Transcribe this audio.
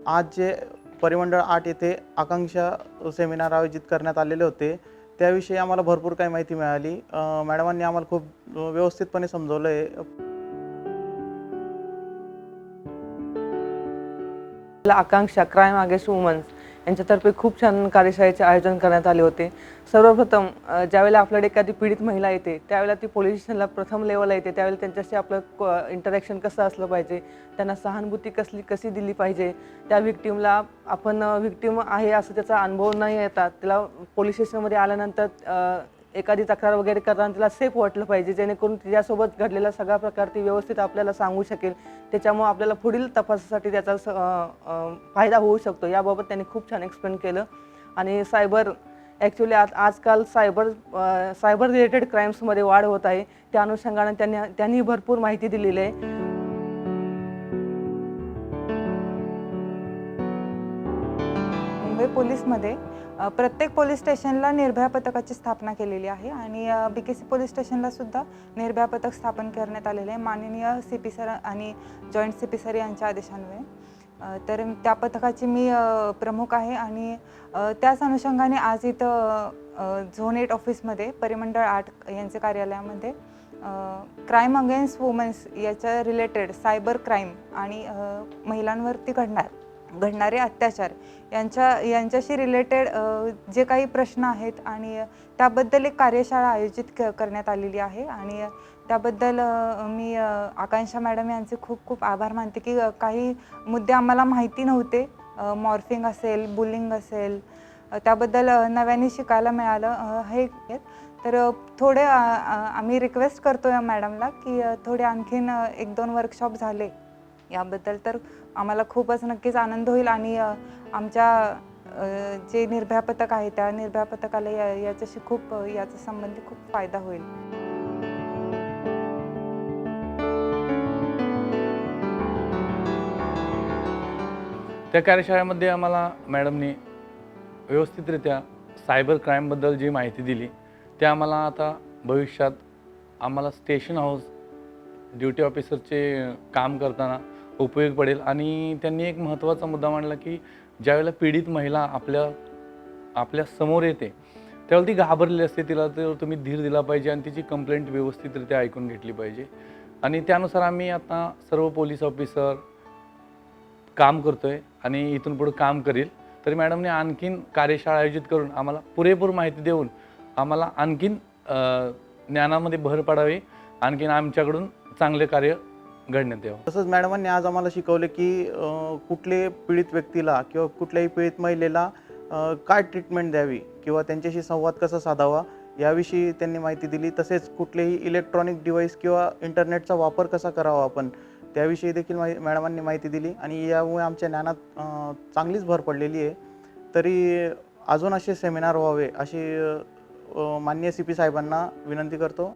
आज जे परिमंडळ 8 येथे आकांक्षा सेमिनार आयोजित करण्यात आलेले होते, त्याविषयी आम्हाला भरपूर काही माहिती मिळाली। मॅडमांनी आम्हाला खूप व्यवस्थितपणे समजवलं आहे। आकांक्षा क्राईम अगेन्स्ट वुमन्स यांच्यातर्फे खूप छान कार्यशाळेचे आयोजन करण्यात आले होते। सर्वप्रथम ज्यावेळेला आपल्याकडे एखादी पीडित महिला येते त्यावेळेला ती पोलीस स्टेशनला प्रथम लेवलला येते, त्यावेळेला त्यांच्याशी आपलं इंटरॅक्शन कसं असलं पाहिजे, त्यांना सहानुभूती कशी दिली पाहिजे, त्या व्हिक्टिमला आपण व्हिक्टिम आहे असं त्याचा अनुभव नाही येतात, त्याला पोलीस स्टेशनमध्ये आल्यानंतर एखादी तक्रार वगैरे करताना तिला सेफ वाटलं पाहिजे, जेणेकरून तिच्यासोबत घडलेला सगळा प्रकार ती व्यवस्थित आपल्याला सांगू शकेल। त्याच्यामुळे आपल्याला पुढील तपासासाठी त्याचा फायदा होऊ शकतो। याबाबत त्यांनी खूप छान एक्सप्लेन केलं। आणि सायबर ॲक्च्युली आजकाल सायबर रिलेटेड क्राईम्समध्ये वाढ होत आहे, त्या अनुषंगाने त्यांनी भरपूर माहिती दिलेली आहे। मुंबई पोलीसमध्ये प्रत्येक पोलीस स्टेशनला निर्भया पथकाची स्थापना केलेली आहे आणि BKC पोलीस स्टेशनला सुद्धा निर्भया पथक स्थापन करण्यात आलेले आहे माननीय CP सर आणि जॉईंट CP सर यांच्या आदेशान्वये। तर त्या पथकाची मी प्रमुख आहे आणि त्याच अनुषंगाने आज इथं झोन 8 ऑफिसमध्ये परिमंडळ 8 यांच्या कार्यालयामध्ये क्राईम अगेन्स्ट वुमन्स याच्या रिलेटेड सायबर क्राईम आणि महिलांवरती घडणारे अत्याचार यांच्याशी रिलेटेड जे काही प्रश्न आहेत आणि त्याबद्दल एक कार्यशाळा आयोजित करण्यात आलेली आहे। आणि त्याबद्दल मी आकांक्षा मॅडम यांचे खूप खूप आभार मानते की काही मुद्दे आम्हाला माहिती नव्हते, मॉर्फिंग असेल, बुलिंग असेल, त्याबद्दल नव्याने शिकायला मिळालं। हे तर थोडे आम्ही रिक्वेस्ट करतो या मॅडमला की थोडे आणखीन 1-2 वर्कशॉप झाले याबद्दल तर आम्हाला खूपच नक्कीच आनंद होईल आणि आमच्या जे निर्भया पथक आहे त्या निर्भया पथकाला याच्याशी याच्या संबंधी खूप फायदा होईल। त्या कार्यशाळेमध्ये आम्हाला मॅडमनी व्यवस्थितरित्या सायबर क्राईमबद्दल जी माहिती दिली ते आम्हाला आता भविष्यात आम्हाला स्टेशन हाऊस ड्युटी ऑफिसरचे काम करताना उपयोग पडेल। आणि त्यांनी एक महत्त्वाचा मुद्दा मांडला की ज्यावेळेला पीडित महिला आपल्या समोर येते त्यावेळेला ती घाबरलेली असते, तिला तर तुम्ही धीर दिला पाहिजे आणि तिची कंप्लेंट व्यवस्थितरित्या ऐकून घेतली पाहिजे। आणि त्यानुसार आम्ही आता सर्व पोलीस ऑफिसर काम करतोय आणि इथून पुढे काम करेल। तरी मॅडमने आणखीन कार्यशाळा आयोजित करून आम्हाला पुरेपूर माहिती देऊन आम्हाला आणखीन ज्ञानामध्ये भर पडावी, आणखीन आमच्याकडून चांगले कार्य घडण्यात यावं। तसंच मॅडमांनी आज आम्हाला शिकवले की कुठले पीडित व्यक्तीला किंवा कुठल्याही पीडित महिलेला काय ट्रीटमेंट द्यावी किंवा त्यांच्याशी संवाद कसा साधावा याविषयी त्यांनी माहिती दिली। तसेच कुठलेही इलेक्ट्रॉनिक डिव्हाइस किंवा इंटरनेटचा वापर कसा करावा आपण त्याविषयी देखील मॅडमांनी माहिती दिली आणि यामुळे आमच्या ज्ञानात चांगलीच भर पडलेली आहे। तरी अजून असे सेमिनार व्हावे अशी माननीय CP साहेबांना विनंती करतो।